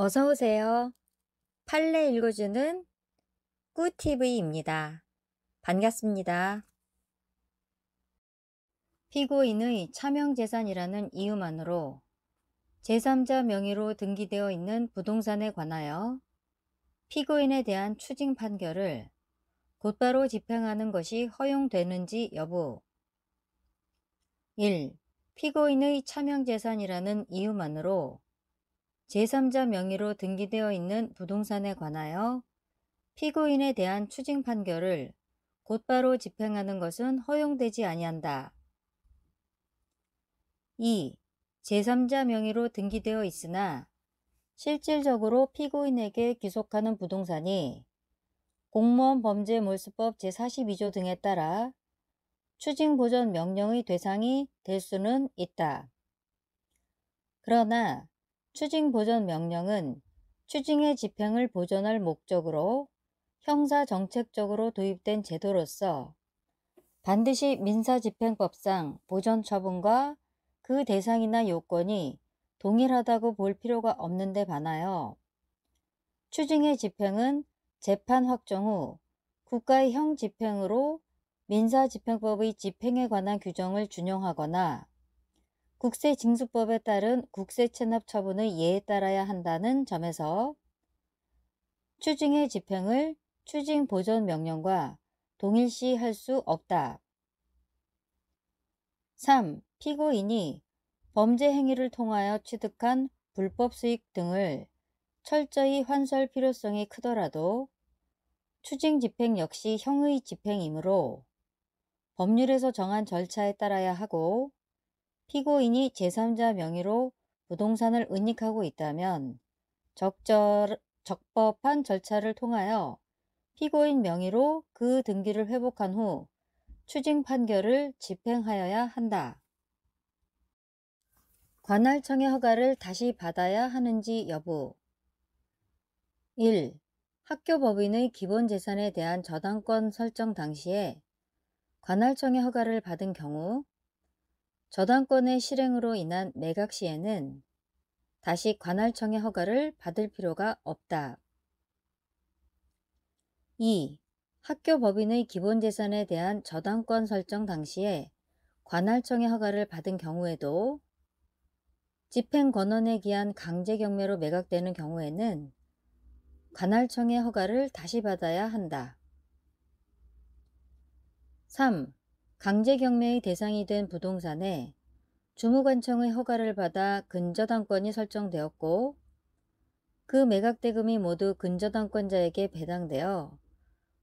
어서 오세요. 판례 읽어주는 꿀TV입니다. 반갑습니다. 피고인의 차명재산이라는 이유만으로 제3자 명의로 등기되어 있는 부동산에 관하여 피고인에 대한 추징 판결을 곧바로 집행하는 것이 허용되는지 여부. 1. 피고인의 차명재산이라는 이유만으로 제3자 명의로 등기되어 있는 부동산에 관하여 피고인에 대한 추징 판결을 곧바로 집행하는 것은 허용되지 아니한다. 2. 제3자 명의로 등기되어 있으나 실질적으로 피고인에게 귀속하는 부동산이 공무원 범죄몰수법 제42조 등에 따라 추징보전 명령의 대상이 될 수는 있다. 그러나 추징보전 명령은 추징의 집행을 보전할 목적으로 형사정책적으로 도입된 제도로서 반드시 민사집행법상 보전처분과 그 대상이나 요건이 동일하다고 볼 필요가 없는 데 반하여 추징의 집행은 재판 확정 후 국가의 형집행으로 민사집행법의 집행에 관한 규정을 준용하거나 국세징수법에 따른 국세체납처분의 예에 따라야 한다는 점에서 추징의 집행을 추징보전명령과 동일시할 수 없다. 3. 피고인이 범죄 행위를 통하여 취득한 불법 수익 등을 철저히 환수할 필요성이 크더라도 추징 집행 역시 형의 집행이므로 법률에서 정한 절차에 따라야 하고 피고인이 제3자 명의로 부동산을 은닉하고 있다면 적법한 절차를 통하여 피고인 명의로 그 등기를 회복한 후 추징 판결을 집행하여야 한다. 관할청의 허가를 다시 받아야 하는지 여부. 1. 학교법인의 기본재산에 대한 저당권 설정 당시에 관할청의 허가를 받은 경우 저당권의 실행으로 인한 매각 시에는 다시 관할청의 허가를 받을 필요가 없다. 2. 학교법인의 기본재산에 대한 저당권 설정 당시에 관할청의 허가를 받은 경우에도 집행권원에 기한 강제경매로 매각되는 경우에는 관할청의 허가를 다시 받아야 한다. 3. 강제경매의 대상이 된 부동산에 주무관청의 허가를 받아 근저당권이 설정되었고 그 매각대금이 모두 근저당권자에게 배당되어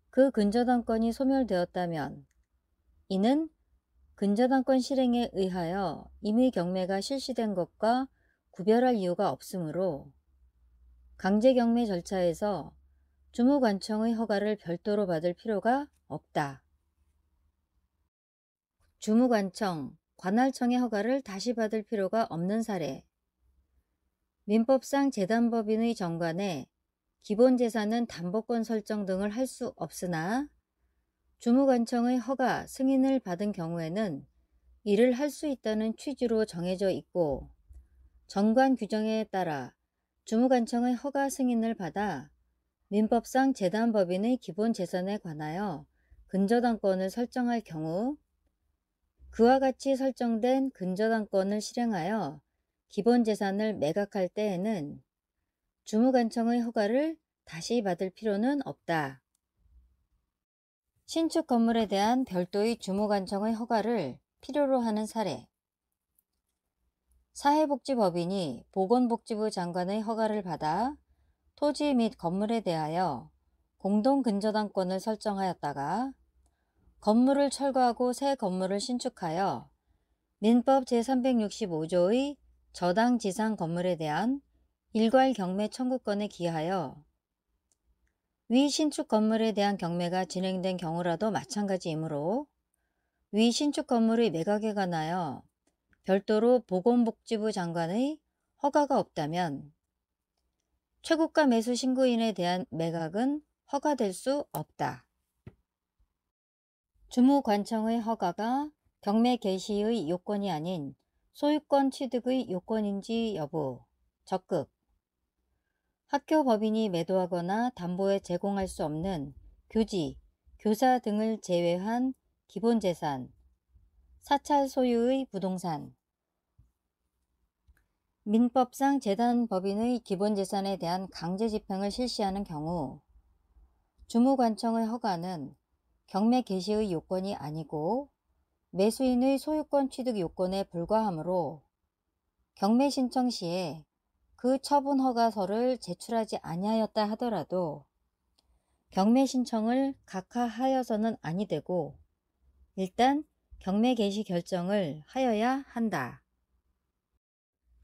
그 근저당권이 소멸되었다면 이는 근저당권 실행에 의하여 임의 경매가 실시된 것과 구별할 이유가 없으므로 강제경매 절차에서 주무관청의 허가를 별도로 받을 필요가 없다. 주무관청, 관할청의 허가를 다시 받을 필요가 없는 사례. 민법상 재단법인의 정관에 기본재산은 담보권 설정 등을 할 수 없으나 주무관청의 허가, 승인을 받은 경우에는 이를 할 수 있다는 취지로 정해져 있고 정관 규정에 따라 주무관청의 허가 승인을 받아 민법상 재단법인의 기본재산에 관하여 근저당권을 설정할 경우 그와 같이 설정된 근저당권을 실행하여 기본재산을 매각할 때에는 주무관청의 허가를 다시 받을 필요는 없다. 신축 건물에 대한 별도의 주무관청의 허가를 필요로 하는 사례. 사회복지법인이 보건복지부 장관의 허가를 받아 토지 및 건물에 대하여 공동근저당권을 설정하였다가 건물을 철거하고 새 건물을 신축하여 민법 제365조의 저당지상 건물에 대한 일괄 경매 청구권에 기하여 위 신축 건물에 대한 경매가 진행된 경우라도 마찬가지이므로 위 신축 건물의 매각에 관하여 별도로 보건복지부 장관의 허가가 없다면 최고가 매수 신고인에 대한 매각은 허가될 수 없다. 주무관청의 허가가 경매 개시의 요건이 아닌 소유권 취득의 요건인지 여부. 적극. 학교 법인이 매도하거나 담보에 제공할 수 없는 교지, 교사 등을 제외한 기본재산, 사찰 소유의 부동산, 민법상 재단 법인의 기본재산에 대한 강제집행을 실시하는 경우 주무관청의 허가는 경매 개시의 요건이 아니고 매수인의 소유권 취득 요건에 불과하므로 경매 신청 시에 그 처분 허가서를 제출하지 아니하였다 하더라도 경매 신청을 각하하여서는 아니 되고 일단 경매 개시 결정을 하여야 한다.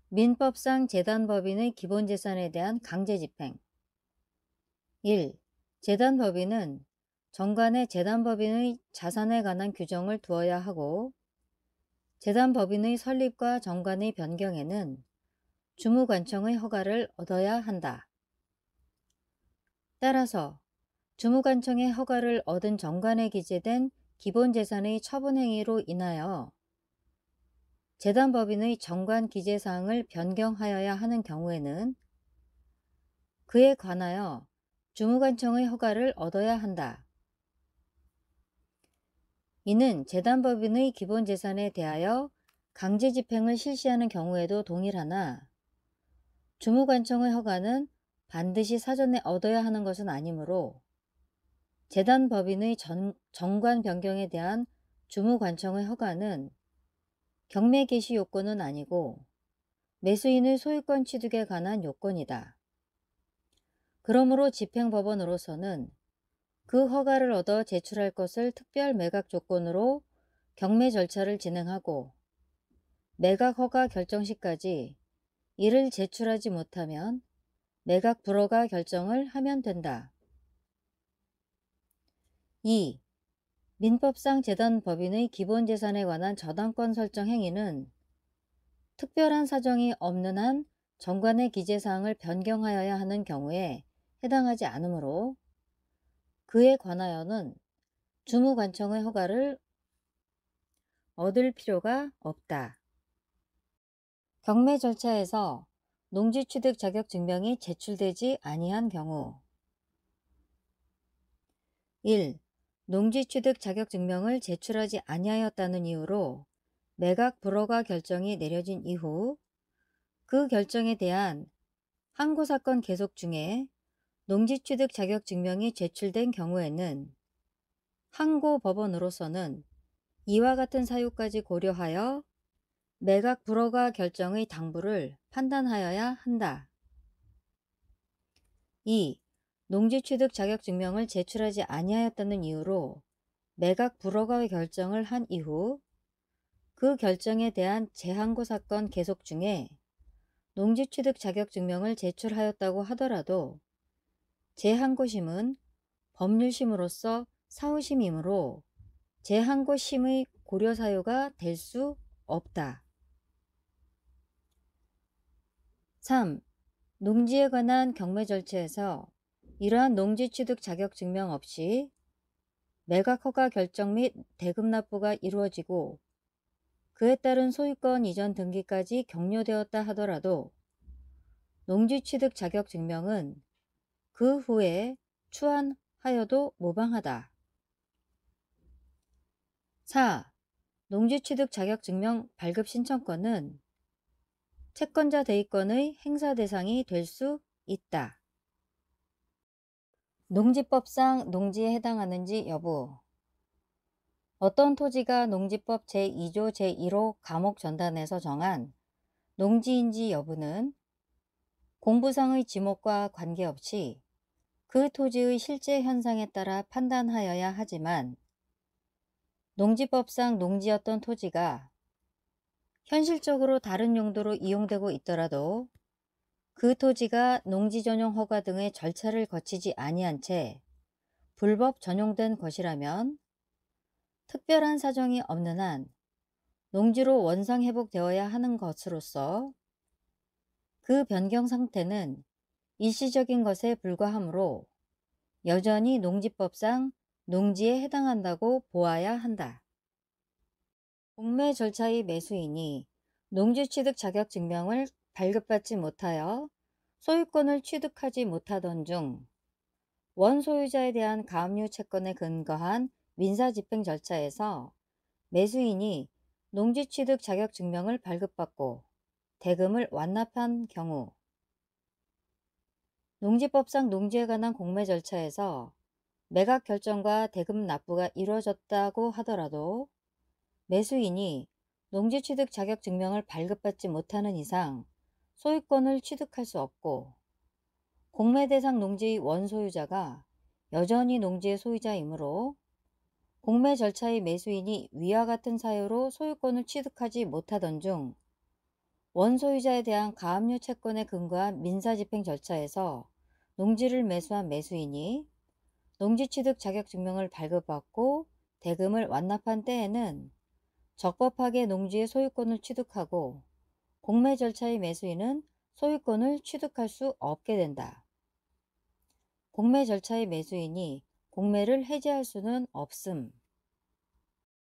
민법상 재단법인의 기본재산에 대한 강제집행 1. 재단법인은 정관에 재단법인의 자산에 관한 규정을 두어야 하고 재단법인의 설립과 정관의 변경에는 주무관청의 허가를 얻어야 한다. 따라서 주무관청의 허가를 얻은 정관에 기재된 기본재산의 처분행위로 인하여 재단법인의 정관 기재사항을 변경하여야 하는 경우에는 그에 관하여 주무관청의 허가를 얻어야 한다. 이는 재단법인의 기본재산에 대하여 강제집행을 실시하는 경우에도 동일하나 주무관청의 허가는 반드시 사전에 얻어야 하는 것은 아니므로 재단법인의 정관 변경에 대한 주무관청의 허가는 경매 개시 요건은 아니고 매수인의 소유권 취득에 관한 요건이다. 그러므로 집행법원으로서는 그 허가를 얻어 제출할 것을 특별 매각 조건으로 경매 절차를 진행하고 매각 허가 결정 시까지 이를 제출하지 못하면 매각 불허가 결정을 하면 된다. 2. 민법상 재단법인의 기본재산에 관한 저당권 설정 행위는 특별한 사정이 없는 한 정관의 기재사항을 변경하여야 하는 경우에 해당하지 않으므로 그에 관하여는 주무관청의 허가를 얻을 필요가 없다. 경매 절차에서 농지취득 자격 증명이 제출되지 아니한 경우 1. 농지취득 자격 증명을 제출하지 아니하였다는 이유로 매각 불허가 결정이 내려진 이후 그 결정에 대한 항고사건 계속 중에 농지취득 자격 증명이 제출된 경우에는 항고법원으로서는 이와 같은 사유까지 고려하여 매각 불허가 결정의 당부를 판단하여야 한다. 2. 농지취득 자격 증명을 제출하지 아니하였다는 이유로 매각 불허가 결정을 한 이후 그 결정에 대한 재항고 사건 계속 중에 농지취득 자격 증명을 제출하였다고 하더라도 재항고심은 법률심으로서 사후심이므로 재항고심의 고려사유가 될 수 없다. 3. 농지에 관한 경매 절차에서 이러한 농지취득 자격 증명 없이 매각허가 결정 및 대금 납부가 이루어지고 그에 따른 소유권 이전 등기까지 격려되었다 하더라도 농지취득 자격 증명은 그 후에 추안하여도 무방하다. 4. 농지취득 자격 증명 발급 신청권은 채권자 대위권의 행사 대상이 될 수 있다. 농지법상 농지에 해당하는지 여부 어떤 토지가 농지법 제2조 제1호 감옥 전단에서 정한 농지인지 여부는 공부상의 지목과 관계없이 그 토지의 실제 현상에 따라 판단하여야 하지만 농지법상 농지였던 토지가 현실적으로 다른 용도로 이용되고 있더라도 그 토지가 농지 전용 허가 등의 절차를 거치지 아니한 채 불법 전용된 것이라면 특별한 사정이 없는 한 농지로 원상 회복되어야 하는 것으로서 그 변경 상태는 일시적인 것에 불과하므로 여전히 농지법상 농지에 해당한다고 보아야 한다. 공매 절차의 매수인이 농지취득 자격 증명을 발급받지 못하여 소유권을 취득하지 못하던 중 원소유자에 대한 가압류 채권에 근거한 민사집행 절차에서 매수인이 농지취득 자격증명을 발급받고 대금을 완납한 경우, 농지법상 농지에 관한 공매 절차에서 매각 결정과 대금 납부가 이루어졌다고 하더라도 매수인이 농지취득 자격증명을 발급받지 못하는 이상 소유권을 취득할 수 없고, 공매 대상 농지 원소유자가 여전히 농지의 소유자이므로 공매 절차의 매수인이 위와 같은 사유로 소유권을 취득하지 못하던 중 원소유자에 대한 가압류 채권에 근거한 민사집행 절차에서 농지를 매수한 매수인이 농지취득 자격증명을 발급받고 대금을 완납한 때에는 적법하게 농지의 소유권을 취득하고 공매 절차의 매수인은 소유권을 취득할 수 없게 된다. 공매 절차의 매수인이 공매를 해지할 수는 없음.